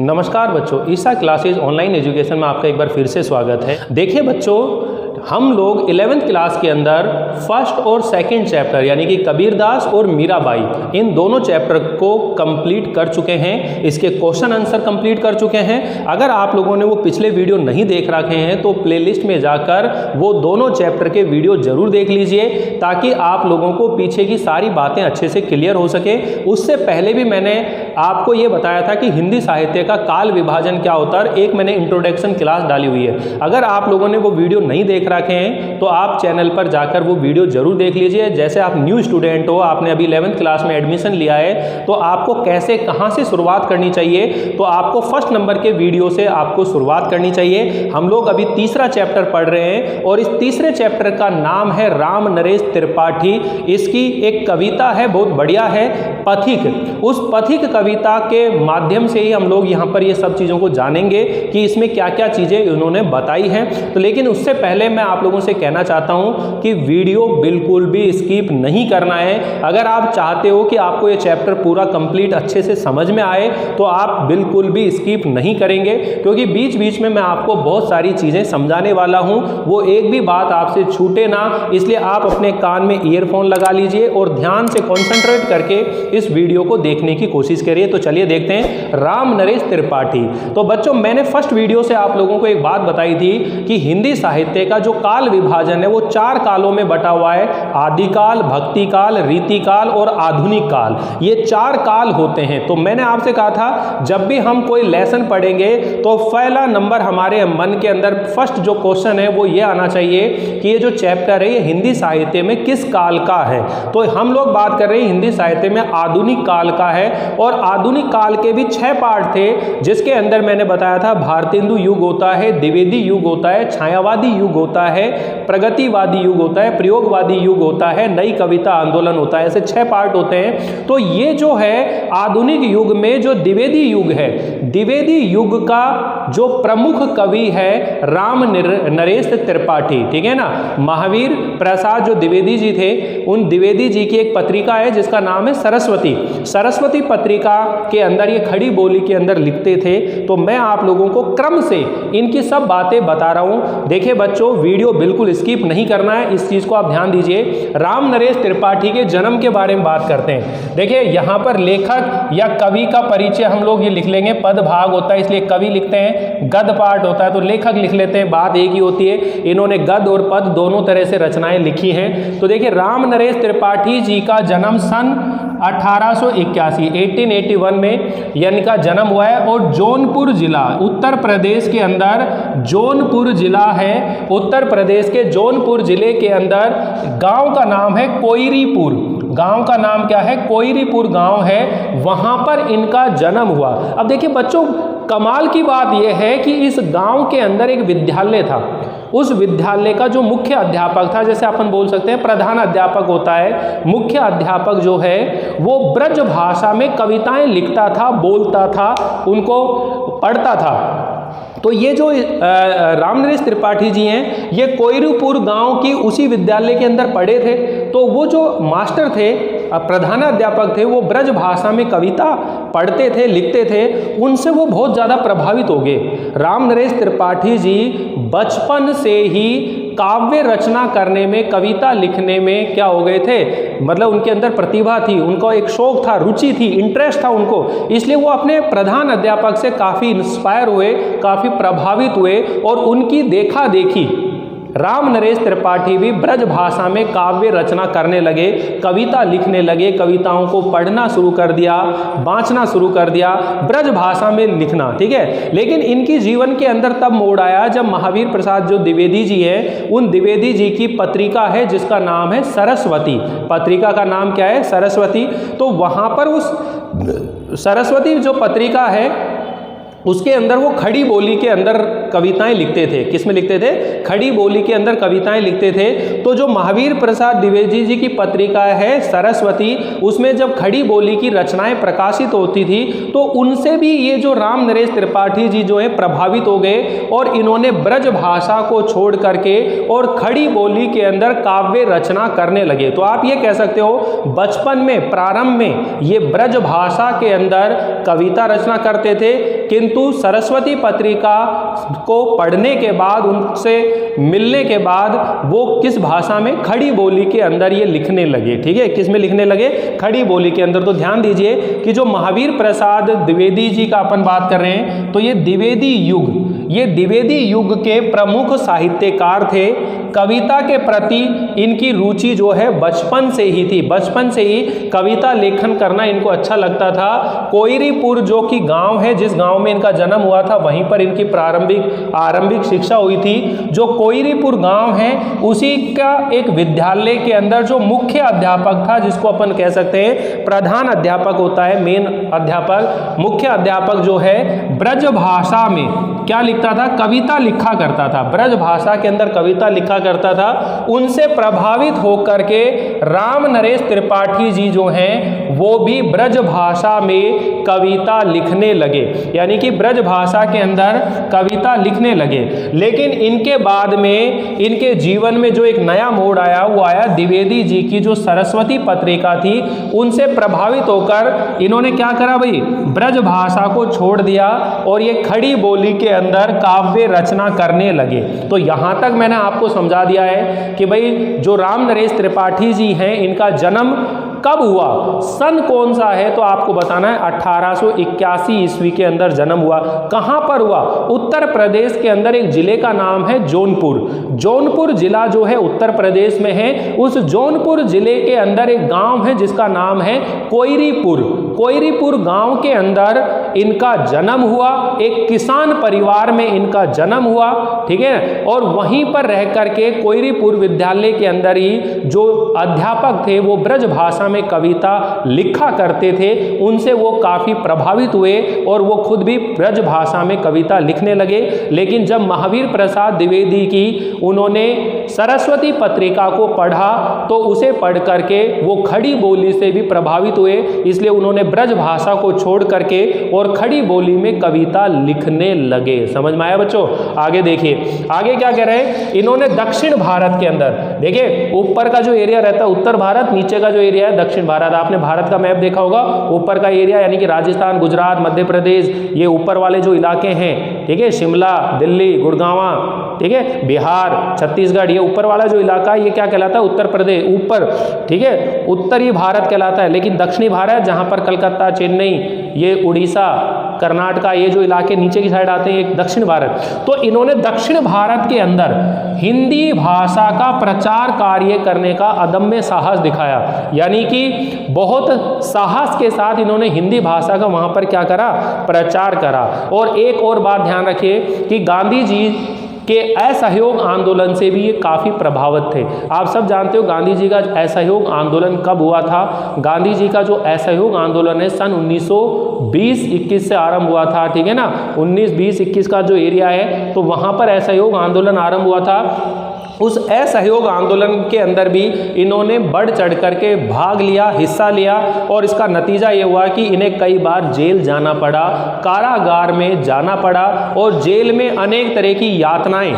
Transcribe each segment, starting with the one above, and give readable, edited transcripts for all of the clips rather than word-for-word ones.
नमस्कार बच्चों, ईसा classes online education में आपका एक बार फिर से स्वागत है। देखिए बच्चों, हम लोग 11th क्लास के अंदर फर्स्ट और सेकंड चैप्टर यानी कि कबीरदास और मीराबाई इन दोनों चैप्टर को कंप्लीट कर चुके हैं। इसके क्वेश्चन आंसर कंप्लीट कर चुके हैं। अगर आप लोगों ने वो पिछले वीडियो नहीं देख रखे हैं तो प्लेलिस्ट में जाकर वो दोनों चैप्टर के वीडियो जरूर देख लीजिए, ताकि आप लोगों को पीछे की सारी बातें अच्छे से क्लियर हो सके। उससे पहले भी मैंने आपको ये बताया था कि हिंदी साहित्य का काल विभाजन क्या होता है, एक मैंने इंट्रोडक्शन क्लास डाली हुई है। अगर आप लोगों ने वो वीडियो नहीं देख रखे हैं तो आप चैनल पर जाकर वो वीडियो जरूर देख लीजिए। जैसे आप न्यू स्टूडेंट हो, आपने अभी 11th क्लास में एडमिशन लिया है, तो आपको कैसे कहां से शुरुआत करनी चाहिए, तो आपको फर्स्ट नंबर के वीडियो से आपको शुरुआत करनी चाहिए। हम लोग अभी तीसरा चैप्टर पढ़ रहे हैं और इस तीसरे चैप्टर का नाम है राम नरेश त्रिपाठी। इसकी एक कविता है, बहुत बढ़िया है, पथिक। उस पथिक कविता के माध्यम से ही हम लोग यहाँ पर ये सब चीज़ों को जानेंगे कि इसमें क्या क्या चीज़ें उन्होंने बताई हैं। तो लेकिन उससे पहले मैं आप लोगों से कहना चाहता हूँ कि वीडियो बिल्कुल भी स्किप नहीं करना है। अगर आप चाहते हो कि आपको ये चैप्टर पूरा कंप्लीट अच्छे से समझ में आए तो आप बिल्कुल भी स्किप नहीं करेंगे, क्योंकि बीच बीच में मैं आपको बहुत सारी चीज़ें समझाने वाला हूँ, वो एक भी बात आपसे छूटे ना। इसलिए आप अपने कान में ईयरफोन लगा लीजिए और ध्यान से कॉन्सेंट्रेट करके इस वीडियो को देखने की कोशिश करिए। तो चलिए देखते हैं राम नरेश त्रिपाठी। तो बच्चों, मैंने फर्स्ट वीडियो से आप लोगों को एक बात बताई थी कि हिंदी साहित्य का जो काल विभाजन है वो 4 कालों में बटा हुआ है। आदिकाल, भक्ति काल, रीति काल और आधुनिक काल, ये 4 काल होते हैं। तो मैंने आपसे कहा था जब भी हम कोई लेसन पढ़ेंगे तो पहला नंबर हमारे मन के अंदर फर्स्ट जो क्वेश्चन है वो ये आना चाहिए कि ये जो चैप्टर है ये हिंदी साहित्य में किस काल का है। तो हम लोग बात कर रहे हैं हिंदी साहित्य में आधुनिक काल का है, और आधुनिक काल के भी 6 पार्ट थे, जिसके अंदर मैंने बताया था भारतेंदु युग होता है, द्विवेदी युग होता है, छायावादी युग होता है, प्रगतिवादी युग होता है, प्रयोगवादी युग होता है, नई कविता आंदोलन होता है। ऐसे 6 पार्ट होते हैं। तो ये जो है आधुनिक युग में जो द्विवेदी युग है, द्विवेदी युग का जो प्रमुख कवि है राम नरेश त्रिपाठी, ठीक है ना। महावीर प्रसाद जो द्विवेदी जी थे, उन द्विवेदी जी की एक पत्रिका है जिसका नाम है सरस्वती। सरस्वती पत्रिका के अंदर ये खड़ी बोली के अंदर लिखते थे। तो मैं आप लोगों को क्रम से इनकी सब बातें बता रहा हूं। देखिए बच्चों, वीडियो बिल्कुल स्किप नहीं करना है, इस चीज को आप ध्यान दीजिए। राम नरेश त्रिपाठी के जन्म के बारे में बात करते हैं। देखिए यहाँ पर लेखक या कवि का परिचय हम लोग ये लिख लेंगे, पद भाग होता है इसलिए कवि लिखते हैं, गद पार्ट होता है तो लेखक लिख लेते हैं, बात एक ही होती है। इन्होंने गद और पद दोनों तरह से रचनाएं लिखी हैं। तो देखिए राम नरेश त्रिपाठी जी का जन्म सन 1881 में इनका जन्म हुआ है, और जौनपुर जिला उत्तर प्रदेश के अंदर, जौनपुर जिला है उत्तर प्रदेश के जौनपुर जिले के अंदर, गांव का नाम है कोयरीपुर। गांव का नाम क्या है? कोयरीपुर गांव है, वहां पर इनका जन्म हुआ। अब देखिए बच्चों, कमाल की बात यह है कि इस गांव के अंदर एक विद्यालय था। उस विद्यालय का जो मुख्य अध्यापक था, जैसे अपन बोल सकते हैं प्रधान अध्यापक होता है, मुख्य अध्यापक जो है वो ब्रज भाषा में कविताएं लिखता था, बोलता था, उनको पढ़ता था। तो ये जो राम नरेश त्रिपाठी जी हैं, ये कोयरीपुर गांव की उसी विद्यालय के अंदर पढ़े थे। तो वो जो मास्टर थे, प्रधानाध्यापक थे, वो ब्रज भाषा में कविता पढ़ते थे, लिखते थे, उनसे वो बहुत ज़्यादा प्रभावित हो गए। राम नरेश त्रिपाठी जी बचपन से ही काव्य रचना करने में, कविता लिखने में क्या हो गए थे, मतलब उनके अंदर प्रतिभा थी, उनको एक शौक था, रुचि थी, इंटरेस्ट था उनको। इसलिए वो अपने प्रधान अध्यापक से काफ़ी इंस्पायर हुए, काफ़ी प्रभावित हुए, और उनकी देखा देखी राम नरेश त्रिपाठी भी ब्रज भाषा में काव्य रचना करने लगे, कविता लिखने लगे, कविताओं को पढ़ना शुरू कर दिया, बाँचना शुरू कर दिया, ब्रज भाषा में लिखना, ठीक है। लेकिन इनकी जीवन के अंदर तब मोड़ आया जब महावीर प्रसाद जो द्विवेदी जी हैं, उन द्विवेदी जी की पत्रिका है जिसका नाम है सरस्वती। पत्रिका का नाम क्या है? सरस्वती। तो वहाँ पर उस सरस्वती जो पत्रिका है उसके अंदर वो खड़ी बोली के अंदर कविताएं लिखते थे। किस में लिखते थे? खड़ी बोली के अंदर कविताएं लिखते थे। तो जो महावीर प्रसाद द्विवेदी जी की पत्रिका है सरस्वती, उसमें जब खड़ी बोली की रचनाएं प्रकाशित होती थी तो उनसे भी ये जो राम नरेश त्रिपाठी जी जो है प्रभावित हो गए और इन्होंने ब्रज भाषा को छोड़ करके और खड़ी बोली के अंदर काव्य रचना करने लगे। तो आप ये कह सकते हो बचपन में, प्रारंभ में ये ब्रज भाषा के अंदर कविता रचना करते थे, किंतु सरस्वती पत्रिका को पढ़ने के बाद, उनसे मिलने के बाद वो किस भाषा में? खड़ी बोली के अंदर ये लिखने लगे। ठीक है, किस में लिखने लगे? खड़ी बोली के अंदर। तो ध्यान दीजिए कि जो महावीर प्रसाद द्विवेदी जी का अपन बात कर रहे हैं, तो ये द्विवेदी युग के प्रमुख साहित्यकार थे। कविता के प्रति इनकी रुचि जो है बचपन से ही थी। बचपन से ही कविता लेखन करना इनको अच्छा लगता था। कोयरीपुर जो कि गांव है, जिस गांव में इनका जन्म हुआ था, वहीं पर इनकी आरंभिक शिक्षा हुई थी। जो कोयरीपुर गांव है उसी का एक विद्यालय के अंदर जो मुख्य अध्यापक था, जिसको अपन कह सकते हैं प्रधान अध्यापक होता है, मेन अध्यापक, मुख्य अध्यापक जो है ब्रज भाषा में क्या लिखता था? कविता लिखा करता था। ब्रज भाषा के अंदर कविता लिखा करता था। उनसे प्रभावित होकर के राम नरेश त्रिपाठी जी जो हैं वो भी ब्रज भाषा में कविता लिखने लगे, यानी कि ब्रज भाषा के अंदर कविता लिखने लगे। लेकिन इनके बाद में इनके जीवन में जो एक नया मोड़ आया वो आया द्विवेदी जी की जो सरस्वती पत्रिका थी, उनसे प्रभावित होकर इन्होंने क्या करा भाई? ब्रज भाषा को छोड़ दिया और ये खड़ी बोली के अंदर काव्य रचना करने लगे। तो यहां तक मैंने आपको समझा दिया है कि भाई जो राम नरेश त्रिपाठी जी हैं, इनका जन्म कब हुआ, सन कौन सा है, तो आपको बताना है 1881 ईस्वी के अंदर जन्म हुआ। कहां पर हुआ? उत्तर प्रदेश के अंदर एक जिले का नाम है जौनपुर। जौनपुर जिला जो है उत्तर प्रदेश में है। उस जौनपुर जिले के अंदर एक गांव है जिसका नाम है कोयरीपुर। कोयरीपुर गांव के अंदर इनका जन्म हुआ। एक किसान परिवार में इनका जन्म हुआ। ठीक है, और वहीं पर रह करके कोयरीपुर विद्यालय के अंदर ही जो अध्यापक थे वो ब्रज भाषा में कविता लिखा करते थे। उनसे वो काफी प्रभावित हुए और वो खुद भी ब्रज भाषा में कविता लिखने लगे। लेकिन जब महावीर प्रसाद द्विवेदी की उन्होंने सरस्वती पत्रिका को पढ़ा तो उसे पढ़ करके वो खड़ी बोली से भी प्रभावित हुए, इसलिए उन्होंने ब्रज भाषा को छोड़ करके और खड़ी बोली में कविता लिखने लगे। समझ में आया बच्चों? आगे देखिए, आगे क्या कह रहे हैं? इन्होंने दक्षिण भारत के अंदर, देखिए ऊपर का जो एरिया रहता है उत्तर भारत, नीचे का जो एरिया है दक्षिण भारत। आपने भारत का मैप देखा होगा, ऊपर का एरिया यानी कि राजस्थान, गुजरात, मध्य प्रदेश, ये ऊपर वाले जो इलाके हैं, ठीक है, शिमला, दिल्ली, गुड़गांवा, ठीक है, बिहार, छत्तीसगढ़, ये ऊपर वाला जो इलाका है ये क्या कहलाता है? उत्तर प्रदेश, ऊपर, ठीक है, उत्तरी भारत कहलाता है। लेकिन दक्षिणी भारत जहां पर कलकत्ता, चेन्नई, ये उड़ीसा, कर्नाटका, ये जो इलाके नीचे की साइड आते हैं ये दक्षिण भारत। तो इन्होंने दक्षिण भारत के अंदर हिंदी भाषा का प्रचार कार्य करने का अदम्य साहस दिखाया, यानी कि बहुत साहस के साथ इन्होंने हिंदी भाषा का वहां पर क्या करा? प्रचार करा। और एक और बात ध्यान रखिए कि गांधी जी के असहयोग आंदोलन से भी ये काफ़ी प्रभावित थे। आप सब जानते हो गांधी जी का असहयोग आंदोलन कब हुआ था? गांधी जी का जो असहयोग आंदोलन है सन 1920-21 से आरंभ हुआ था। ठीक है ना, 19-20-21 का जो एरिया है तो वहाँ पर असहयोग आंदोलन आरंभ हुआ था। उस असहयोग आंदोलन के अंदर भी इन्होंने बढ़ चढ़ करके भाग लिया, हिस्सा लिया, और इसका नतीजा ये हुआ कि इन्हें कई बार जेल जाना पड़ा, कारागार में जाना पड़ा, और जेल में अनेक तरह की यातनाएं,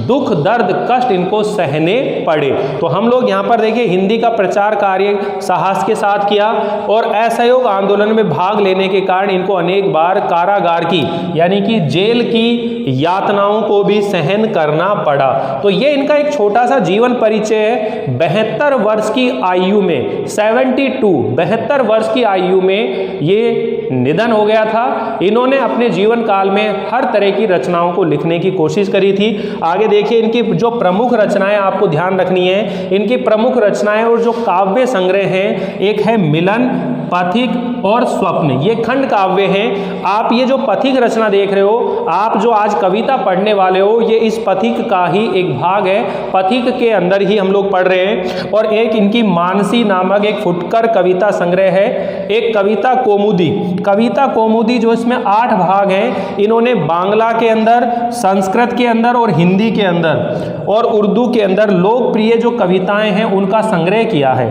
दुख, दर्द, कष्ट इनको सहने पड़े। तो हम लोग यहाँ पर देखिए हिंदी का प्रचार कार्य साहस के साथ किया और असहयोग आंदोलन में भाग लेने के कारण इनको अनेक बार कारागार की यानी कि जेल की यातनाओं को भी सहन करना पड़ा। तो ये इनका एक छोटा सा जीवन परिचय है। 72 वर्ष की आयु में 72 वर्ष की आयु में ये निधन हो गया था। इन्होंने अपने जीवन काल में हर तरह की रचनाओं को लिखने की कोशिश करी थी। आगे देखिए इनकी जो प्रमुख रचनाएं आपको ध्यान रखनी है, इनकी प्रमुख रचनाएं और जो काव्य संग्रह हैं, एक है मिलन, पथिक और स्वप्न, ये खंड काव्य हैं। आप ये जो पथिक रचना देख रहे हो, आप जो आज कविता पढ़ने वाले हो, ये इस पथिक का ही एक भाग है। पथिक के अंदर ही हम लोग पढ़ रहे हैं। और एक इनकी मानसी नामक एक फुटकर कविता संग्रह है, एक कविता कौमुदी। कविता कौमुदी जो इसमें 8 भाग हैं, इन्होंने बांग्ला के अंदर, संस्कृत के अंदर और हिंदी के अंदर और उर्दू के अंदर लोकप्रिय जो कविताएं हैं उनका संग्रह किया है।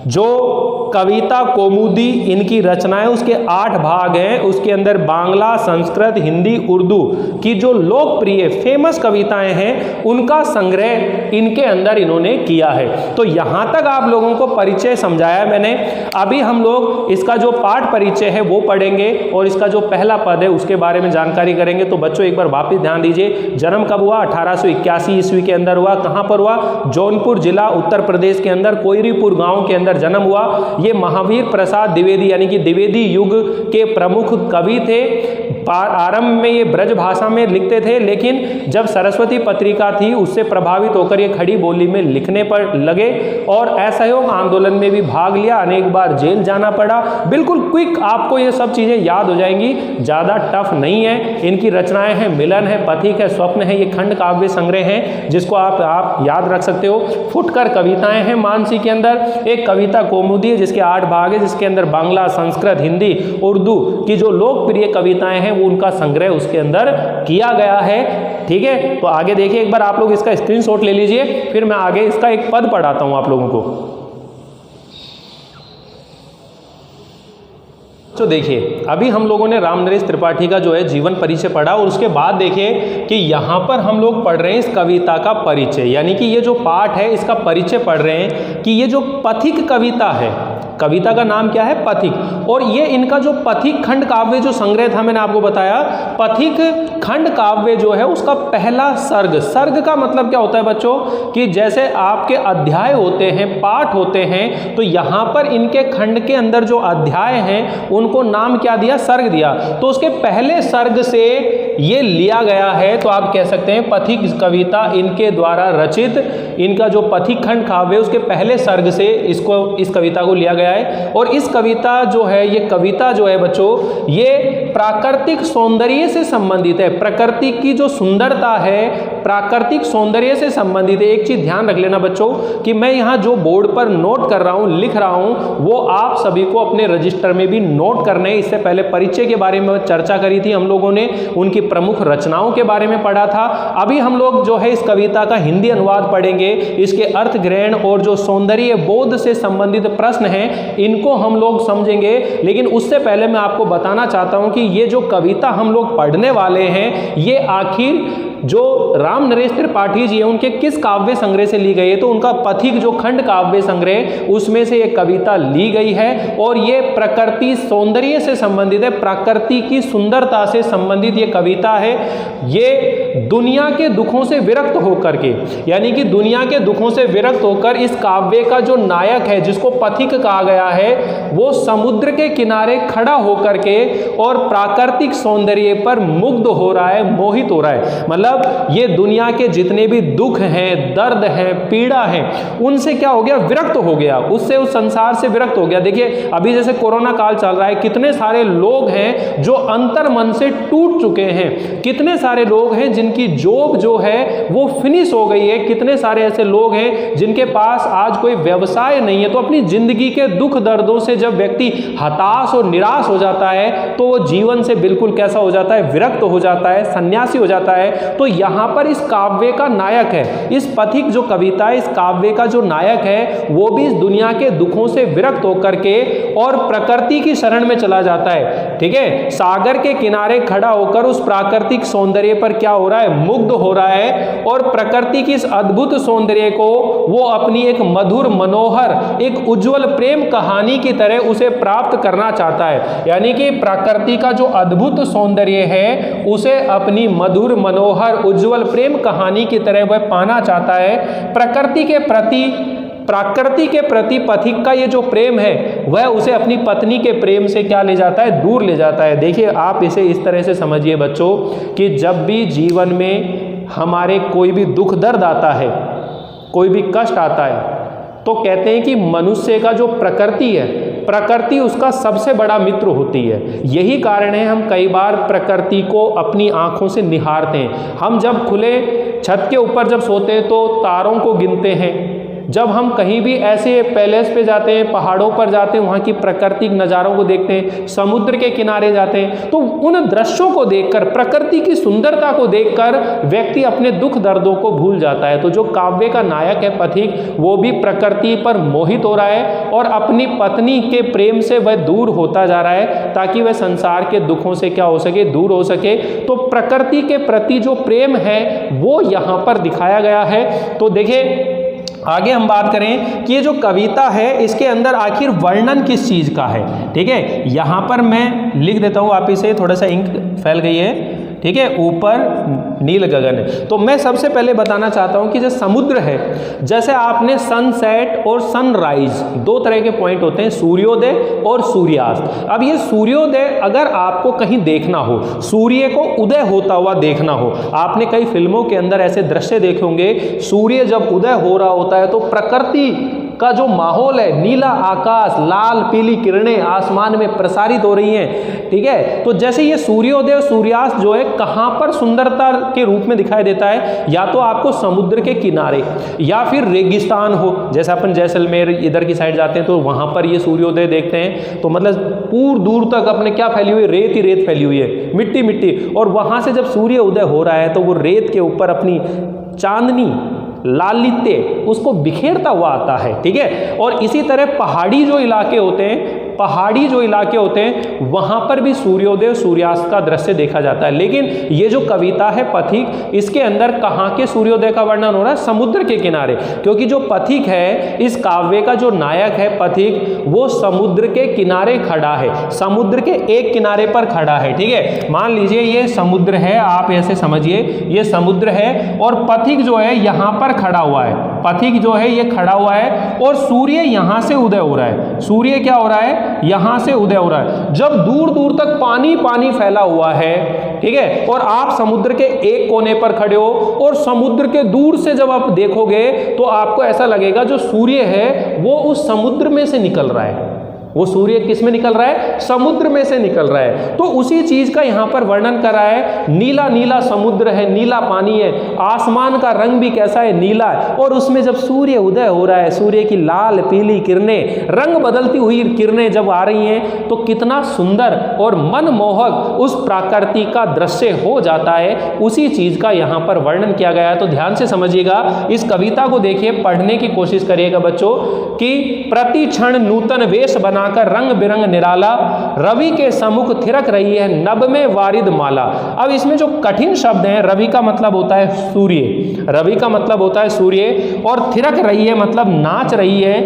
जो कविता कौमुदी इनकी रचनाएं, उसके 8 भाग हैं। उसके अंदर बांग्ला, संस्कृत, हिंदी, उर्दू की जो लोकप्रिय फेमस कविताएं हैं उनका संग्रह इनके अंदर इन्होंने किया है। तो यहाँ तक आप लोगों को परिचय समझाया मैंने। अभी हम लोग इसका जो पाठ परिचय है वो पढ़ेंगे और इसका जो पहला पद है उसके बारे में जानकारी करेंगे। तो बच्चों एक बार वापिस ध्यान दीजिए, जन्म कब हुआ? 1881 ईस्वी के अंदर हुआ। कहाँ पर हुआ? जौनपुर जिला उत्तर प्रदेश के अंदर कोयरीपुर गाँव के अंदर जन्म हुआ। ये महावीर प्रसाद द्विवेदी यानी कि द्विवेदी युग के प्रमुख कवि थे। आरंभ में ये ब्रज भाषा में लिखते थे, लेकिन जब सरस्वती पत्रिका थी उससे प्रभावित होकर ये खड़ी बोली में लिखने पर लगे और असहयोग आंदोलन में भी भाग लिया। अनेक बार जेल जाना पड़ा। बिल्कुल क्विक आपको ये सब चीज़ें याद हो जाएंगी, ज़्यादा टफ नहीं है। इनकी रचनाएं हैं मिलन है, पथिक है, स्वप्न है, ये खंड काव्य संग्रह हैं जिसको आप याद रख सकते हो। फुटकर कविताएं हैं मानसी के अंदर, एक कविता कौमुदी है जिसके 8 भाग है, जिसके अंदर बांग्ला, संस्कृत, हिंदी, उर्दू की जो लोकप्रिय कविताएं हैं वो उनका संग्रह उसके अंदर किया गया है। ठीक है, तो आगे देखिए एक बार आप लोग इसका स्क्रीनशॉट ले लीजिए, फिर मैं आगे इसका एक पद पढ़ाता हूं आप लोगों को। तो देखिए अभी हम लोगों ने रामनरेश त्रिपाठी का जो है जीवन परिचय पढ़ा और उसके बाद देखिए कि यहाँ पर हम लोग पढ़ रहे हैं इस कविता का परिचय, यानी कि ये जो पाठ है इसका परिचय पढ़ रहे हैं कि ये जो पथिक कविता है, कविता का नाम क्या है? पथिक। और ये इनका जो पथिक खंड काव्य जो संग्रह था, मैंने आपको बताया पथिक खंड काव्य जो है उसका पहला सर्ग, सर्ग का मतलब क्या होता है बच्चों कि जैसे आपके अध्याय होते हैं, पाठ होते हैं, तो यहाँ पर इनके खंड के अंदर जो अध्याय हैं उनको नाम क्या दिया? सर्ग दिया। तो उसके पहले सर्ग से ये लिया गया है, तो आप कह सकते हैं पथिक कविता इनके द्वारा रचित, इनका जो पथिक खंड काव्य उसके पहले सर्ग से इस कविता को लिया गया है। और इस कविता जो है, ये कविता जो है बच्चों, ये प्राकृतिक सौंदर्य से संबंधित है। प्रकृति की जो सुंदरता है प्राकृतिक सौंदर्य से संबंधित है। एक चीज ध्यान रख लेना बच्चों कि मैं यहाँ जो बोर्ड पर नोट कर रहा हूँ, लिख रहा हूँ, वो आप सभी को अपने रजिस्टर में भी नोट करने हैं। इससे पहले परिचय के बारे में चर्चा करी थी हम लोगों ने, उनकी प्रमुख रचनाओं के बारे में पढ़ा था। अभी हम लोग जो है इस कविता का हिंदी अनुवाद पढ़ेंगे, इसके अर्थ ग्रहण और जो सौंदर्य बोध से संबंधित प्रश्न हैं इनको हम लोग समझेंगे। लेकिन उससे पहले मैं आपको बताना चाहता हूं कि ये जो कविता हम लोग पढ़ने वाले हैं ये आखिर जो रामनरेश त्रिपाठी जी हैं उनके किस काव्य संग्रह से ली गई है? तो उनका पथिक जो खंड काव्य संग्रह उसमें से एक कविता ली गई है और ये प्रकृति सौंदर्य से संबंधित है, प्रकृति की सुंदरता से संबंधित ये कविता है। ये दुनिया के दुखों से विरक्त होकर के, यानी कि दुनिया के दुखों से विरक्त होकर इस काव्य का जो नायक है जिसको पथिक कहा गया है वो समुद्र के किनारे खड़ा होकर के और प्राकृतिक सौंदर्य पर मुग्ध हो रहा है, मोहित हो रहा है। मतलब ये दुनिया के जितने भी दुख हैं, दर्द है, पीड़ा है, उनसे क्या हो गया? विरक्त हो गया, उससे उस संसार से विरक्त हो गया। देखिए अभी जैसे कोरोना काल चल रहा है, कितने सारे लोग हैं जो अंतर मन से टूट चुके हैं, कितने सारे लोग हैं जिनकी जॉब जो है वो फिनिश हो गई है, कितने सारे ऐसे लोग हैं जिनके पास आज कोई व्यवसाय नहीं है। तो अपनी जिंदगी के दुख दर्दों से जब व्यक्ति हताश और निराश हो जाता है तो वो जीवन से बिल्कुल कैसा हो जाता है? विरक्त हो जाता है, सन्यासी हो जाता है। तो यहां पर इस काव्य का नायक है, इस पथिक जो कविता है, इस काव्य का जो नायक है वो भी इस दुनिया के दुखों से विरक्त होकर के और प्रकृति की शरण में चला जाता है। ठीक है, सागर के किनारे खड़ा होकर उस प्राकृतिक सौंदर्य पर क्या हो रहा है? मुग्ध हो रहा है और प्रकृति की इस अद्भुत सौंदर्य को वो अपनी एक मधुर मनोहर, एक उज्जवल प्रेम कहानी की तरह उसे प्राप्त करना चाहता है। यानी कि प्रकृति का जो अद्भुत सौंदर्य है उसे अपनी मधुर मनोहर उज्जवल प्रेम कहानी की तरह वह पाना चाहता है। प्रकृति के प्रति पथिक का ये जो प्रेम है वह उसे अपनी पत्नी के प्रेम से क्या ले जाता है? दूर ले जाता है। देखिए आप इसे इस तरह से समझिए बच्चों कि जब भी जीवन में हमारे कोई भी दुख दर्द आता है, कोई भी कष्ट आता है, तो कहते हैं कि मनुष्य का जो प्रकृति है प्रकृति उसका सबसे बड़ा मित्र होती है। यही कारण है हम कई बार प्रकृति को अपनी आंखों से निहारते हैं। हम जब खुले छत के ऊपर जब सोते हैं तो तारों को गिनते हैं। जब हम कहीं भी ऐसे पैलेस पे जाते हैं, पहाड़ों पर जाते हैं, वहाँ की प्राकृतिक नज़ारों को देखते हैं, समुद्र के किनारे जाते हैं, तो उन दृश्यों को देखकर, प्रकृति की सुंदरता को देखकर व्यक्ति अपने दुख दर्दों को भूल जाता है। तो जो काव्य का नायक है पथिक, वो भी प्रकृति पर मोहित हो रहा है और अपनी पत्नी के प्रेम से वह दूर होता जा रहा है ताकि वह संसार के दुखों से क्या हो सके, दूर हो सके। तो प्रकृति के प्रति जो प्रेम है वो यहाँ पर दिखाया गया है। तो देखिए आगे हम बात करें कि ये जो कविता है इसके अंदर आखिर वर्णन किस चीज़ का है। ठीक है, यहाँ पर मैं लिख देता हूँ वापिस से, थोड़ा सा इंक फैल गई है। ठीक है, ऊपर नील गगन है। तो मैं सबसे पहले बताना चाहता हूँ कि जो समुद्र है, जैसे आपने सनसेट और सनराइज दो तरह के पॉइंट होते हैं, सूर्योदय और सूर्यास्त। अब ये सूर्योदय अगर आपको कहीं देखना हो, सूर्य को उदय होता हुआ देखना हो, आपने कई फिल्मों के अंदर ऐसे दृश्य देखे होंगे, सूर्य जब उदय हो रहा होता है तो प्रकृति का जो माहौल है, नीला आकाश, लाल पीली किरणें आसमान में प्रसारित हो रही हैं। ठीक है, तो जैसे ये सूर्योदय और सूर्यास्त जो है कहाँ पर सुंदरता के रूप में दिखाई देता है, या तो आपको समुद्र के किनारे या फिर रेगिस्तान हो, जैसे अपन जैसलमेर इधर की साइड जाते हैं तो वहाँ पर ये सूर्योदय देखते हैं, तो मतलब पूर दूर तक अपने क्या फैली हुई, रेत ही रेत फैली हुई है, मिट्टी मिट्टी, और वहाँ से जब सूर्य उदय हो रहा है तो वो रेत के ऊपर अपनी चांदनी लालित्य उसको बिखेरता हुआ आता है। ठीक है, और इसी तरह पहाड़ी जो इलाके होते हैं, वहां पर भी सूर्योदय सूर्यास्त का दृश्य देखा जाता है। लेकिन ये जो कविता है पथिक, इसके अंदर कहाँ के सूर्योदय का वर्णन हो रहा है, समुद्र के किनारे, क्योंकि जो पथिक है, इस काव्य का जो नायक है पथिक, वो समुद्र के किनारे खड़ा है, समुद्र के एक किनारे पर खड़ा है। ठीक है, मान लीजिए ये समुद्र है, आप ऐसे समझिए ये समुद्र है और पथिक जो है यहाँ पर खड़ा हुआ है, पथिक जो है ये खड़ा हुआ है और सूर्य यहाँ से उदय हो रहा है, सूर्य क्या हो रहा है, यहां से उदय हो रहा है। जब दूर दूर तक पानी पानी फैला हुआ है, ठीक है, और आप समुद्र के एक कोने पर खड़े हो और समुद्र के दूर से जब आप देखोगे तो आपको ऐसा लगेगा जो सूर्य है वो उस समुद्र में से निकल रहा है। वो सूर्य किस में निकल रहा है, समुद्र में से निकल रहा है। तो उसी चीज का यहाँ पर वर्णन कर रहा है, नीला नीला समुद्र है, नीला पानी है, आसमान का रंग भी कैसा है, नीला है, और उसमें जब सूर्य उदय हो रहा है, सूर्य की लाल पीली किरणें, रंग बदलती हुई किरणें जब आ रही हैं तो कितना सुंदर और मनमोहक उस प्रकृति का दृश्य हो जाता है। उसी चीज का यहाँ पर वर्णन किया गया है। तो ध्यान से समझिएगा, इस कविता को देखिए, पढ़ने की कोशिश करिएगा बच्चों, कि प्रति क्षण नूतन वेश बना कर रंग बिरंग निराला, रवि के सम्मुख थिरक रही है नभ में वारिद माला। अब इसमें जो कठिन शब्द हैं, रवि का मतलब होता है सूर्य, रवि का मतलब होता है सूर्य, और थिरक रही है मतलब नाच रही है,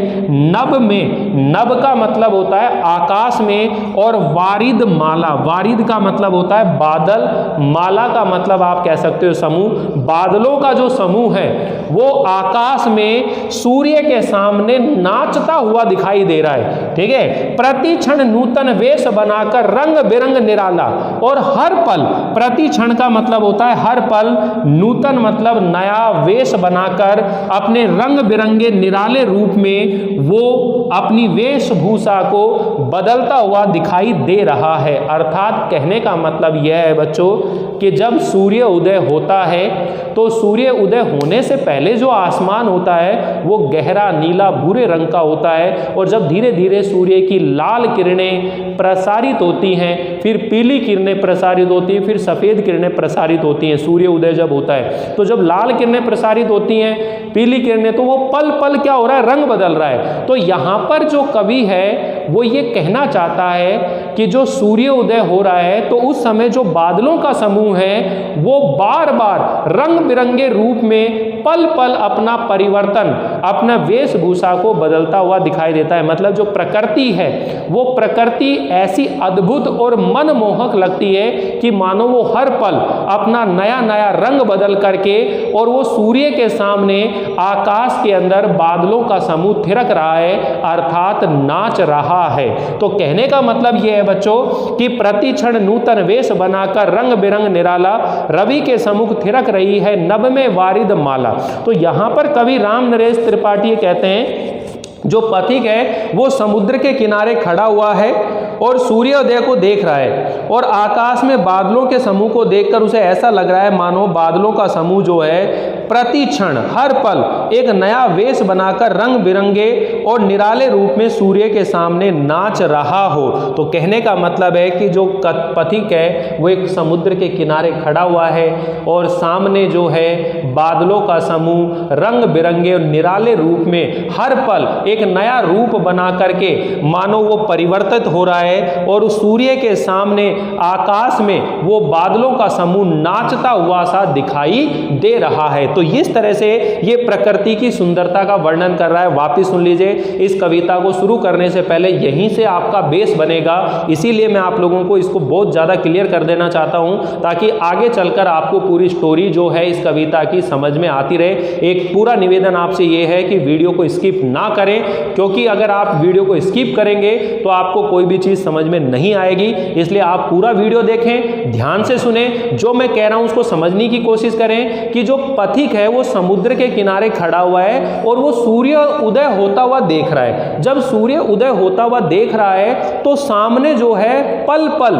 नभ में, नभ का मतलब होता है आकाश में, और वारिद माला, वारिद का मतलब होता है बादल, माला का मतलब आप कह सकते हो समूह, बादलों का जो समूह है वो आकाश में सूर्य के सामने नाचता हुआ दिखाई दे रहा है। ठीक है, प्रति क्षण नूतन वेश बनाकर रंग बिरंग निराला, और हर पल, प्रति क्षण का मतलब होता है हर पल, नूतन मतलब नया वेश बनाकर अपने रंग बिरंगे निराले रूप में वो अपनी वेशभूषा को बदलता हुआ दिखाई दे रहा है। अर्थात कहने का मतलब यह है बच्चों कि जब सूर्य उदय होता है तो सूर्य उदय होने से पहले जो आसमान होता है वो गहरा नीला भूरे रंग का होता है, और जब धीरे धीरे सूर्य की लाल किरणें प्रसारित होती हैं, फिर पीली किरणें प्रसारित होती हैं, फिर सफ़ेद किरणें प्रसारित होती हैं। सूर्य उदय जब होता है तो जब लाल किरणें प्रसारित होती हैं, पीली किरणें, तो वो पल पल क्या हो रहा है, रंग बदल रहा है। तो यहाँ पर जो कवि है वो ये कहना चाहता है कि जो सूर्य उदय हो रहा है तो उस समय जो बादलों का समूह है वो बार बार रंग बिरंगे रूप में पल पल अपना परिवर्तन, अपना वेशभूषा को बदलता हुआ दिखाई देता है। मतलब जो प्रकृति है वो प्रकृति ऐसी अद्भुत और मनमोहक लगती है कि मानो वो हर पल अपना नया नया रंग बदल करके, और वो सूर्य के सामने आकाश के अंदर बादलों का समूह थिरक रहा है, अर्थात नाच रहा है। तो कहने का मतलब यह है बच्चों कि प्रति क्षण नूतन वेश बनाकर रंग बिरंग निराला, रवि के सम्मुख थिरक रही है नभ में वारिद माला। तो यहाँ पर कवि राम नरेश त्रिपाठी कहते हैं जो पथिक है वो समुद्र के किनारे खड़ा हुआ है और सूर्योदय को देख रहा है और आकाश में बादलों के समूह को देखकर उसे ऐसा लग रहा है मानो बादलों का समूह जो है प्रति क्षण हर पल एक नया वेश बनाकर रंग बिरंगे और निराले रूप में सूर्य के सामने नाच रहा हो। तो कहने का मतलब है कि जो पथिक है वो एक समुद्र के किनारे खड़ा हुआ है और सामने जो है बादलों का समूह रंग बिरंगे और निराले रूप में हर पल एक नया रूप बना करके मानो वो परिवर्तित हो रहा है और उस सूर्य के सामने आकाश में वो बादलों का समूह नाचता हुआ सा दिखाई दे रहा है। तो इस तरह से ये प्रकृति की सुंदरता का वर्णन कर रहा है। वापिस सुन लीजिए, इस कविता को शुरू करने से पहले यहीं से आपका बेस बनेगा, इसीलिए मैं आप लोगों को इसको बहुत ज़्यादा क्लियर कर देना चाहता हूँ ताकि आगे चलकर आपको पूरी स्टोरी जो है इस कविता की समझ में आती रहे। एक पूरा निवेदन आपसे ये है कि वीडियो को स्किप ना करें, क्योंकि अगर आप वीडियो को स्किप करेंगे तो आपको कोई भी चीज़ समझ में नहीं आएगी। इसलिए आप पूरा वीडियो देखें, ध्यान से सुने, जो मैं कह रहा हूँ उसको समझने की कोशिश करें कि जो पथिक है वो समुद्र के किनारे खड़ा हुआ है और वो सूर्य उदय होता हुआ देख रहा है। जब सूर्य उदय होता हुआ देख रहा है तो सामने जो है पल पल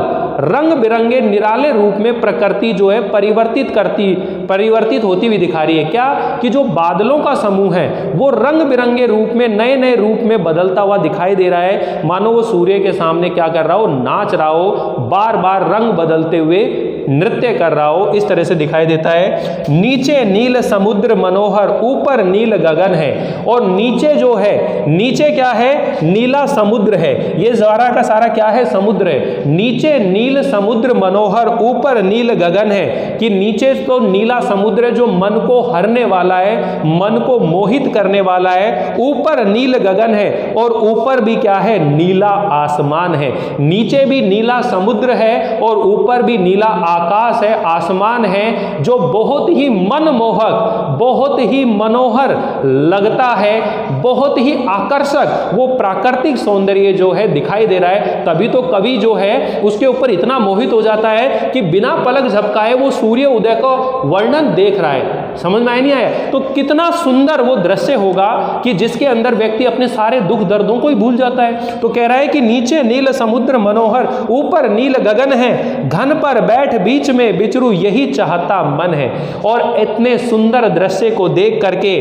रंग बिरंगे निराले रूप में प्रकृति जो है परिवर्तित होती हुई दिखा रही है। क्या कि जो बादलों का समूह है वो रंग बिरंगे रूप में नए नए रूप में बदलता हुआ दिखाई दे रहा है, मानो वो सूर्य के सामने क्या कर रहा हो, नाच रहा हो, बार बार रंग बदलते हुए नृत्य कर रहा हो, इस तरह से दिखाई देता है। नीचे नील समुद्र मनोहर, ऊपर नील गगन है और नीचे जो है, नीचे क्या है, नीला समुद्र है। ये सारा का सारा क्या है, समुद्र है। नीचे नील समुद्र मनोहर, ऊपर नील गगन है कि नीचे तो नीला समुद्र है जो मन को हरने वाला है, मन को मोहित करने वाला है। ऊपर नील गगन है और ऊपर भी क्या है, नीला आसमान है। नीचे भी नीला समुद्र है और ऊपर भी नीला आकाश है, आसमान है, जो बहुत ही मनमोहक, बहुत ही मनोहर लगता है, बहुत ही आकर्षक वो प्राकृतिक सौंदर्य जो है दिखाई दे रहा है। तभी तो कवि जो है उसके ऊपर इतना मोहित हो जाता है कि बिना पलक झपकाए वो सूर्य उदय का वर्णन देख रहा है। समझ में आया नहीं आया? तो कितना सुंदर वो दृश्य होगा कि जिसके अंदर व्यक्ति अपने सारे दुख दर्दों को ही भूल जाता है। तो कह रहा है कि नीचे नील समुद्र मनोहर, ऊपर नील गगन है, घन पर बैठ बीच में विचरू यही चाहता मन है। और इतने सुंदर दृश्य को देख करके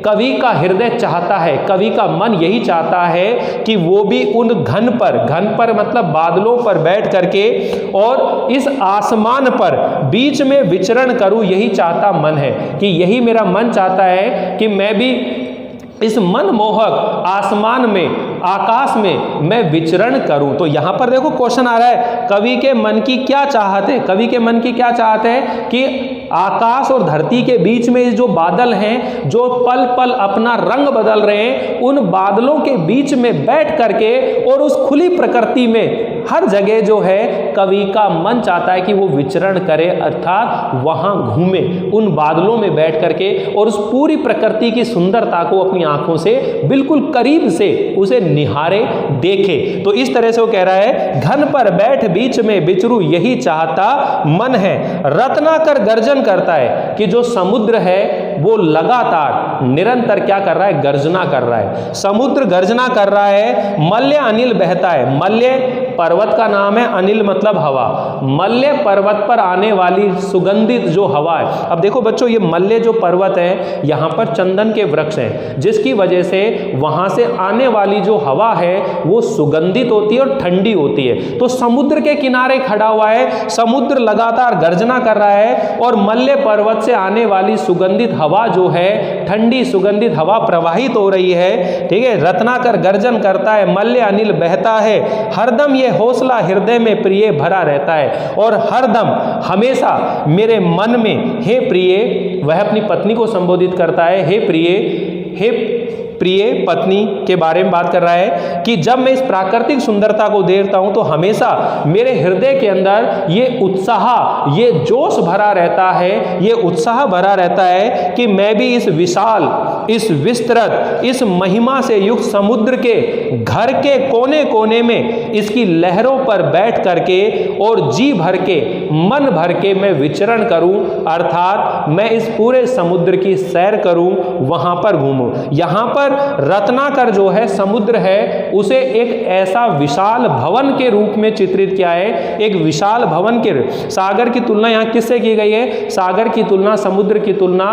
कवि का हृदय चाहता है, कवि का मन यही चाहता है कि वो भी उन घन पर मतलब बादलों पर बैठ करके और इस आसमान पर बीच में विचरण करूं, यही चाहता मन है कि यही मेरा मन चाहता है कि मैं भी इस मनमोहक आसमान में, आकाश में मैं विचरण करूं। तो यहां पर देखो क्वेश्चन आ रहा है, कवि के मन की क्या चाहत है? कवि के मन की क्या चाहत है कि आकाश और धरती के बीच में जो बादल हैं, जो पल पल अपना रंग बदल रहे हैं, उन बादलों के बीच में बैठ करके और उस खुली प्रकृति में हर जगह जो है कवि का मन चाहता है कि वो विचरण करे, अर्थात वहां घूमे, उन बादलों में बैठ करके और उस पूरी प्रकृति की सुंदरता को अपनी आंखों से बिल्कुल करीब से उसे निहारे, देखे। तो इस तरह से वो कह रहा है, घन पर बैठ बीच में विचरू यही चाहता मन है। रत्नाकर गर्जन करता है कि जो समुद्र है वो लगातार निरंतर क्या कर रहा है, गर्जना कर रहा है। समुद्र गर्जना कर रहा है, मल्य अनिल बहता है। मल्य पर्वत का नाम है, अनिल मतलब हवा। मल्य पर्वत पर आने वाली सुगंधित जो हवा है। अब देखो बच्चों, ये मल्य जो पर्वत है, यहाँ पर चंदन के वृक्ष हैं, जिसकी वजह से वहां से आने वाली जो हवा है वो सुगंधित होती है और ठंडी होती है। तो समुद्र के किनारे खड़ा हुआ है, समुद्र लगातार गर्जना कर रहा है और मल्य पर्वत से आने वाली सुगंधित हवा जो है, ठंडी सुगंधित हवा प्रवाहित हो रही है। ठीक है, रत्नाकर गर्जन करता है, मल्य अनिल बहता है, हरदम ये हौसला हृदय में प्रिय भरा रहता है। और हरदम हमेशा मेरे मन में, हे प्रिय, वह अपनी पत्नी को संबोधित करता है, हे प्रिय, हे प्रिय पत्नी के बारे में बात कर रहा है कि जब मैं इस प्राकृतिक सुंदरता को देखता हूं तो हमेशा मेरे हृदय के अंदर ये उत्साह, ये जोश भरा रहता है, ये उत्साह भरा रहता है कि मैं भी इस विशाल, इस विस्तृत, इस महिमा से युक्त समुद्र के घर के कोने कोने में इसकी लहरों पर बैठ करके और जी भर के मन भर के मैं विचरण करूं, अर्थात मैं इस पूरे समुद्र की सैर करूं, वहां पर घूमूं। यहां पर रत्नाकर जो है समुद्र है उसे एक ऐसा विशाल भवन के रूप में चित्रित किया है, एक विशाल भवन के। सागर की तुलना यहां किससे की गई है? सागर की तुलना, समुद्र की तुलना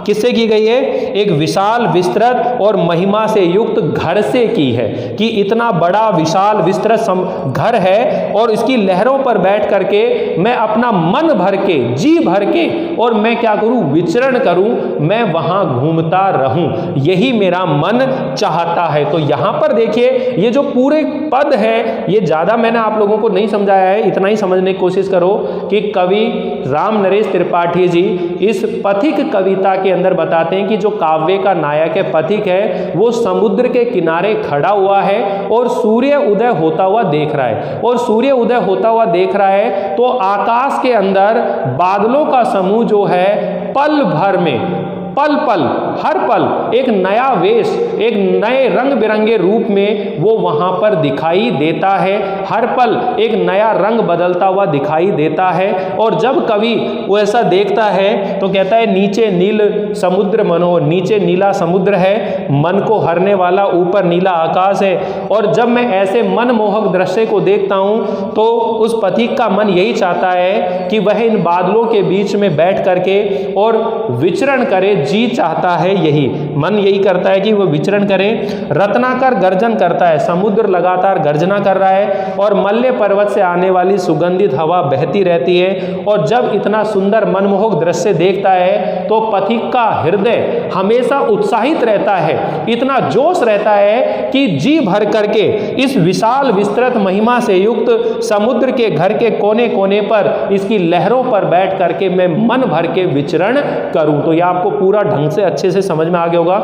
किससे की गई है? एक विशाल विस्तृत और महिमा से युक्त घर से की है, कि इतना बड़ा विशाल विस्तृत घर है और इसकी लहरों पर बैठ करके मैं अपना मन भर के, जी भर के, और मैं क्या करूं? विचरण करूं, मैं वहां घूमता रहूं, यही मेरा मन चाहता है। तो यहां पर देखिए ये जो पूरे पद है ये ज्यादा मैंने आप लोगों को नहीं समझाया है, इतना ही समझने की कोशिश करो कि कवि राम नरेश त्रिपाठी जी इस पथिक कविता के अंदर बताते हैं कि जो काव्य का नायक है, पथिक है, वो समुद्र के किनारे खड़ा हुआ है और सूर्य उदय होता हुआ देख रहा है। और सूर्य उदय होता हुआ देख रहा है तो आकाश के अंदर बादलों का समूह जो है पल भर में, पल पल, हर पल एक नया वेश, एक नए रंग बिरंगे रूप में वो वहां पर दिखाई देता है। हर पल एक नया रंग बदलता हुआ दिखाई देता है। और जब कवि वो ऐसा देखता है तो कहता है नीचे नील समुद्र मनोहर, नीचे नीला समुद्र है, मन को हरने वाला ऊपर नीला आकाश है। और जब मैं ऐसे मनमोहक दृश्य को देखता हूं तो उस पथिक का मन यही चाहता है कि वह इन बादलों के बीच में बैठ करके और विचरण करे, जी चाहता है, यही मन यही करता है कि वह विचरण करे। रत्नाकर गर्जन करता है, समुद्र लगातार गर्जना कर रहा है और मल्य पर्वत से आने वाली सुगंधित हवा बहती रहती है। और जब इतना सुंदर मनमोहक दृश्य देखता है तो पथिक का हृदय हमेशा उत्साहित रहता है, इतना जोश रहता है कि जी भर करके इस विशाल विस्तृत महिमा से युक्त समुद्र के घर के कोने कोने पर, इसकी लहरों पर बैठ करके मैं मन भर के विचरण करूं। तो यह आपको पूरा ढंग से अच्छे से समझ में आ गया होगा।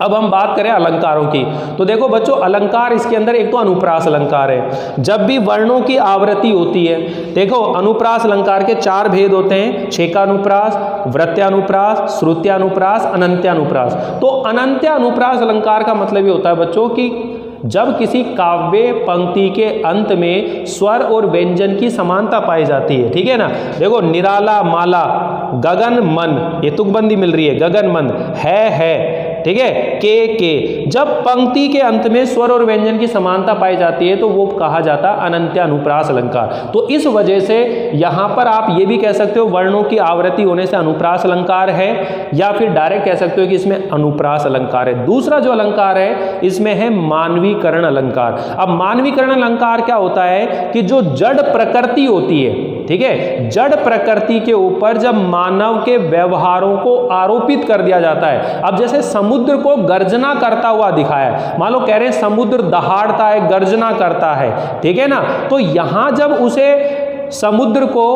अब हम बात करें अलंकारों की, तो देखो बच्चों अलंकार इसके अंदर एक तो अनुप्रास अलंकार है। जब भी वर्णों की आवृत्ति होती है, देखो अनुप्रास अलंकार के 4 भेद होते हैं, छेकानुप्रास, वृत्यानुप्रास, श्रुत्यानुप्रास, अनंत्यानुप्रास। तो अनंत्यानुप्रास अलंकार का मतलब ये होता है बच्चों कि जब किसी काव्य पंक्ति के अंत में स्वर और व्यंजन की समानता पाई जाती है, ठीक है ना। देखो निराला माला, गगन मन, ये तुकबंदी मिल रही है, गगन मन है, ठीक है, के। जब पंक्ति के अंत में स्वर और व्यंजन की समानता पाई जाती है तो वो कहा जाता है अनंत्यानुप्रास अलंकार। तो इस वजह से यहां पर आप ये भी कह सकते हो वर्णों की आवृत्ति होने से अनुप्रास अलंकार है, या फिर डायरेक्ट कह सकते हो कि इसमें अनुप्रास अलंकार है। दूसरा जो अलंकार है इसमें है मानवीकरण अलंकार। अब मानवीकरण अलंकार क्या होता है कि जो जड़ प्रकृति होती है, ठीक है, जड़ प्रकृति के ऊपर जब मानव के व्यवहारों को आरोपित कर दिया जाता है। अब जैसे समुद्र को गर्जना करता हुआ दिखाया है, मान लो कह रहे हैं समुद्र दहाड़ता है, गर्जना करता है, ठीक है ना। तो यहां जब उसे समुद्र को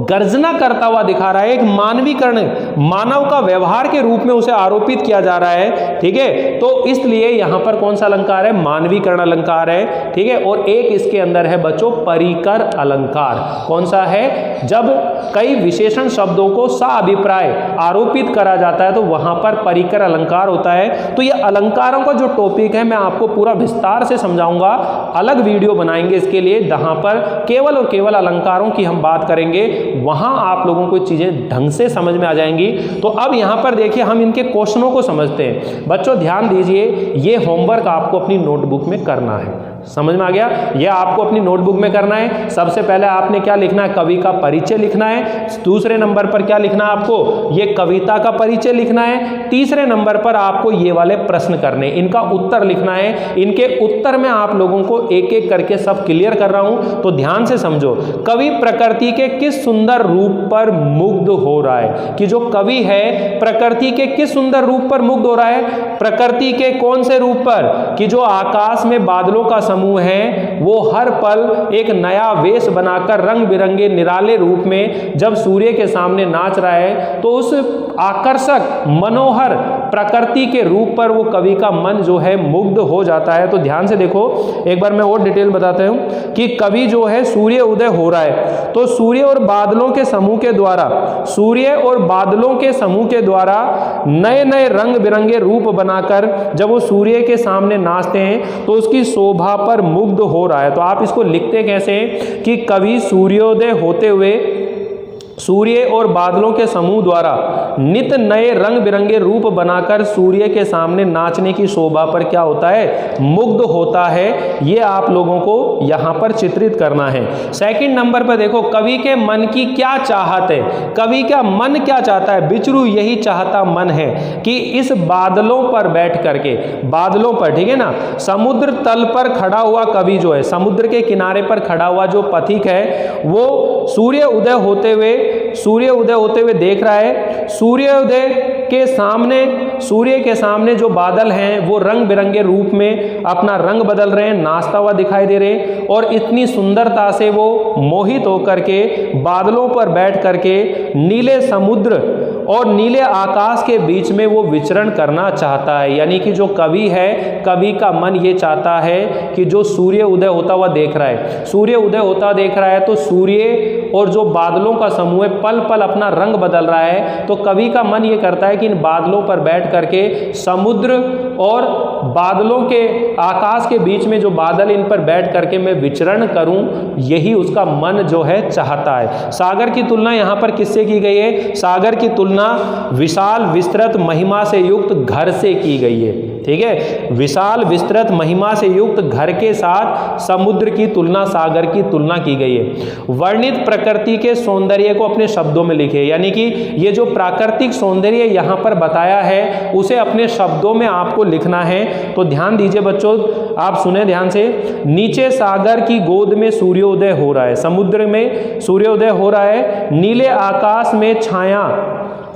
गर्जना करता हुआ दिखा रहा है, एक मानवीकरण, मानव का व्यवहार के रूप में उसे आरोपित किया जा रहा है, ठीक है। तो इसलिए यहां पर कौन सा अलंकार है? मानवीकरण अलंकार है, ठीक है। और एक इसके अंदर है बच्चों परिकर अलंकार। कौन सा है? जब कई विशेषण शब्दों को साअभिप्राय आरोपित करा जाता है तो वहां पर परिकर अलंकार होता है। तो ये अलंकारों का जो टॉपिक है मैं आपको पूरा विस्तार से समझाऊंगा, अलग वीडियो बनाएंगे इसके लिए, जहां पर केवल और केवल अलंकारों की हम बात करेंगे, वहां आप लोगों को चीजें ढंग से समझ में आ जाएंगी। तो अब यहां पर देखिए हम इनके क्वेश्चनों को समझते हैं। बच्चों ध्यान दीजिए, ये होमवर्क आपको अपनी नोटबुक में करना है, समझ में आ गया? ये आपको अपनी नोटबुक में करना है। सबसे पहले आपने क्या लिखना है? कवि का परिचय लिखना है। दूसरे नंबर पर क्या लिखना है आपको? ये कविता का परिचय लिखना है। तीसरे नंबर पर आपको ये वाले प्रश्न करने, इनका उत्तर लिखना है। इनके उत्तर में आप लोगों को एक एक करके सब क्लियर कर रहा हूं, तो ध्यान से समझो। कवि प्रकृति के किस सुंदर रूप पर मुग्ध हो रहा है, कि जो कवि है प्रकृति के किस सुंदर रूप पर मुग्ध हो रहा है? प्रकृति के कौन से रूप पर? कि जो आकाश में बादलों का समूह है वो हर पल एक नया वेश बनाकर रंग बिरंगे निराले रूप में जब सूर्य के सामने नाच रहा है तो उस आकर्षक मनोहर प्रकृति के रूप पर वो कवि का मन जो है मुग्ध हो जाता है। तो ध्यान से देखो, एक बार मैं और डिटेल बताता हूँ कि कवि जो है सूर्य उदय हो रहा है, तो सूर्य और बादलों के समूह के द्वारा, सूर्य और बादलों के समूह के द्वारा नए नए रंग बिरंगे रूप बनाकर जब वो सूर्य के सामने नाचते हैं तो उसकी शोभा पर मुग्ध हो रहा है। तो आप इसको लिखते कैसे हैं कि कवि सूर्योदय होते हुए सूर्य और बादलों के समूह द्वारा नित नए रंग बिरंगे रूप बनाकर सूर्य के सामने नाचने की शोभा पर क्या होता है, मुग्ध होता है। ये आप लोगों को यहाँ पर चित्रित करना है। सेकंड नंबर पर देखो, कवि के मन की क्या चाहत है, कवि का मन क्या चाहता है। बिचरू यही चाहता मन है कि इस बादलों पर बैठ करके, बादलों पर, ठीक है ना, समुद्र तल पर खड़ा हुआ कवि जो है, समुद्र के किनारे पर खड़ा हुआ जो पथिक है, वो सूर्य उदय होते हुए देख रहा है। सूर्योदय के सामने, सूर्य के सामने जो बादल हैं वो रंग बिरंगे रूप में अपना रंग बदल रहे हैं, नाचता हुआ दिखाई दे रहे हैं, और इतनी सुंदरता से वो मोहित होकर के बादलों पर बैठ करके नीले समुद्र और नीले आकाश के बीच में वो विचरण करना चाहता है। यानी कि जो कवि है, कवि का मन ये चाहता है कि जो सूर्य उदय होता हुआ देख रहा है, सूर्य उदय होता देख रहा है, तो सूर्य और जो बादलों का समूह है पल पल अपना रंग बदल रहा है। तो कवि का मन ये करता है कि इन बादलों पर बैठ करके समुद्र और बादलों के, आकाश के बीच में जो बादल, इन पर बैठ करके मैं विचरण करूं, यही उसका मन जो है चाहता है। सागर की तुलना यहाँ पर किससे की गई है? सागर की तुलना विशाल विस्तृत महिमा से युक्त घर से की गई है। ठीक है, विशाल विस्तृत महिमा से युक्त घर के साथ समुद्र की तुलना, सागर की तुलना की गई है। वर्णित प्रकृति के सौंदर्य को अपने शब्दों में लिखे, यानी कि ये जो प्राकृतिक सौंदर्य यहाँ पर बताया है उसे अपने शब्दों में आपको लिखना है। तो ध्यान दीजिए बच्चों, आप सुने ध्यान से। नीचे सागर की गोद में सूर्योदय हो रहा है, समुद्र में सूर्योदय हो रहा है, नीले आकाश में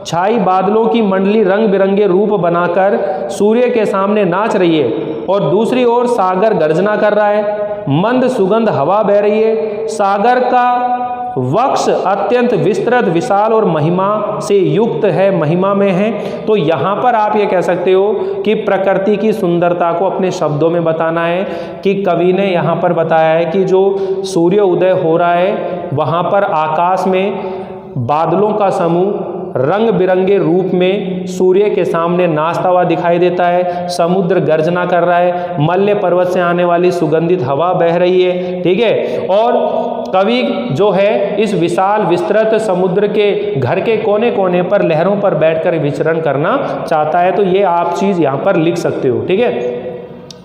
छाई बादलों की मंडली रंग बिरंगे रूप बनाकर सूर्य के सामने नाच रही है, और दूसरी ओर सागर गर्जना कर रहा है, मंद सुगंध हवा बह रही है, सागर का वक्ष अत्यंत विस्तृत, विशाल और महिमा से युक्त है, महिमा में है। तो यहाँ पर आप ये कह सकते हो कि प्रकृति की सुंदरता को अपने शब्दों में बताना है कि कवि ने यहाँ पर बताया है कि जो सूर्य उदय हो रहा है वहाँ पर आकाश में बादलों का समूह रंग बिरंगे रूप में सूर्य के सामने नाचता हुआ दिखाई देता है, समुद्र गर्जना कर रहा है, मल्य पर्वत से आने वाली सुगंधित हवा बह रही है। ठीक है, और कवि जो है इस विशाल विस्तृत समुद्र के घर के कोने कोने पर लहरों पर बैठकर विचरण करना चाहता है। तो ये आप चीज़ यहाँ पर लिख सकते हो। ठीक है,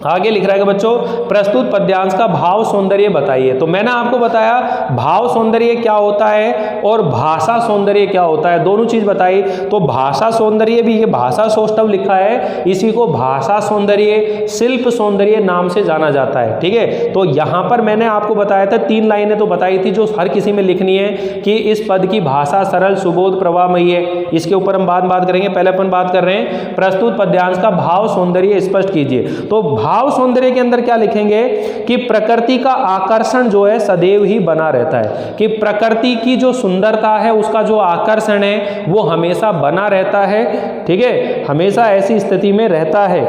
आगे लिख रहा है कि बच्चों, प्रस्तुत पद्यांश का भाव सौंदर्य बताइए। तो मैंने आपको बताया भाव सौंदर्य क्या होता है और भाषा सौंदर्य क्या होता है, दोनों चीज बताई। तो भाषा सौंदर्य भी, ये भाषा सौष्ठव लिखा है, इसी को भाषा सौंदर्य, शिल्प सौंदर्य नाम से जाना जाता है। ठीक है, तो यहाँ पर मैंने आपको बताया था, 3 लाइनें तो बताई थी जो हर किसी में लिखनी है कि इस पद की भाषा सरल सुबोध प्रवाहमयी है। इसके ऊपर हम बात करेंगे, पहले अपन बात कर रहे हैं प्रस्तुत पद्यांश का भाव सौंदर्य स्पष्ट कीजिए। तो भाव सौंदर्य के अंदर क्या लिखेंगे कि प्रकृति का आकर्षण जो है सदैव ही बना रहता है, कि प्रकृति की जो सुंदरता है उसका जो आकर्षण है वो हमेशा बना रहता है। ठीक है, हमेशा ऐसी स्थिति में रहता है।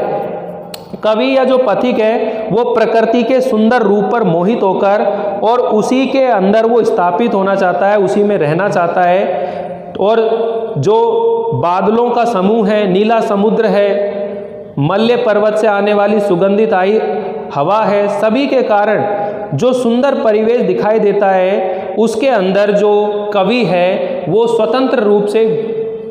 कवि या जो पथिक है वो प्रकृति के सुंदर रूप पर मोहित होकर और उसी के अंदर वो स्थापित होना चाहता है, उसी में रहना चाहता है। और जो बादलों का समूह है, नीला समुद्र है, मल्य पर्वत से आने वाली सुगंधित आई हवा है, सभी के कारण जो सुंदर परिवेश दिखाई देता है उसके अंदर जो कवि है वो स्वतंत्र रूप से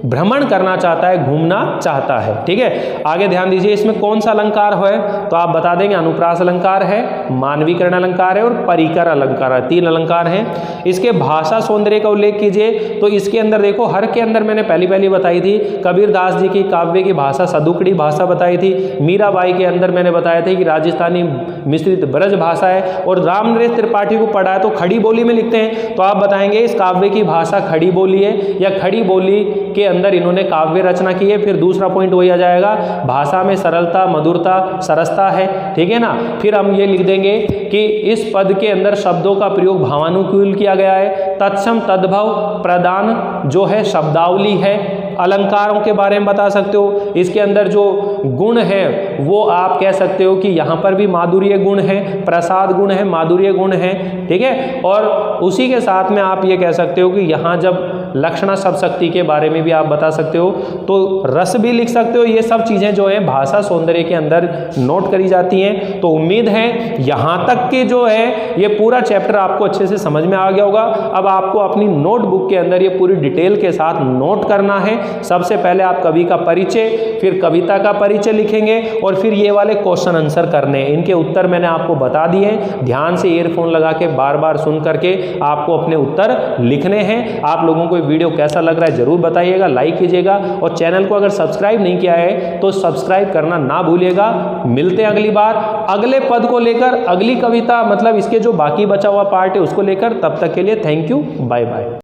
भ्रमण करना चाहता है, घूमना चाहता है। ठीक है, आगे ध्यान दीजिए, इसमें कौन सा अलंकार है तो आप बता देंगे अनुप्रास अलंकार है, मानवीकरण अलंकार है और परिकर अलंकार है। 3 अलंकार हैं। इसके भाषा सौंदर्य का उल्लेख कीजिए। तो इसके अंदर देखो, हर के अंदर मैंने पहली बताई थी कबीर दास जी की काव्य की भाषा सदुकड़ी भाषा बताई थी। मीराबाई के अंदर मैंने बताया था कि राजस्थानी मिश्रित ब्रज भाषा है, और रामनरेश त्रिपाठी को पढ़ा है तो खड़ी बोली में लिखते हैं। तो आप बताएंगे इस काव्य की भाषा खड़ी बोली है या खड़ी बोली के अंदर इन्होंने काव्य रचना की है। फिर दूसरा पॉइंट वही आ जाएगा, भाषा में सरलता, मधुरता, सरसता है। ठीक है ना, फिर हम ये लिख देंगे कि इस पद के अंदर शब्दों का प्रयोग भावानुकूल किया गया है। तत्सम तद्भव प्रदान जो है शब्दावली है। अलंकारों के बारे में बता सकते हो, इसके अंदर जो गुण है वो आप कह सकते हो कि यहाँ पर भी माधुर्य गुण है, प्रसाद गुण है, माधुर्य गुण है, ठीक है। और उसी के साथ में आप ये कह सकते हो कि यहाँ जब लक्षणा शब्द शक्ति के बारे में भी आप बता सकते हो, तो रस भी लिख सकते हो। ये सब चीज़ें जो है भाषा सौंदर्य के अंदर नोट करी जाती हैं। तो उम्मीद है यहाँ तक के जो है ये पूरा चैप्टर आपको अच्छे से समझ में आ गया होगा। अब आपको अपनी नोटबुक के अंदर ये पूरी डिटेल के साथ नोट करना है। सबसे पहले आप कवि का परिचय, फिर कविता का परिचय लिखेंगे और फिर ये वाले क्वेश्चन आंसर करने हैं। इनके उत्तर मैंने आपको बता दिए, ध्यान से ईयरफोन लगा के बार बार सुन करके आपको अपने उत्तर लिखने हैं। आप लोगों को वीडियो कैसा लग रहा है जरूर बताइएगा, लाइक कीजिएगा और चैनल को अगर सब्सक्राइब नहीं किया है तो सब्सक्राइब करना ना भूलिएगा। मिलते हैं अगली बार अगले पद को लेकर, अगली कविता मतलब इसके जो बाकी बचा हुआ पार्ट है उसको लेकर। तब तक के लिए थैंक यू, बाय बाय।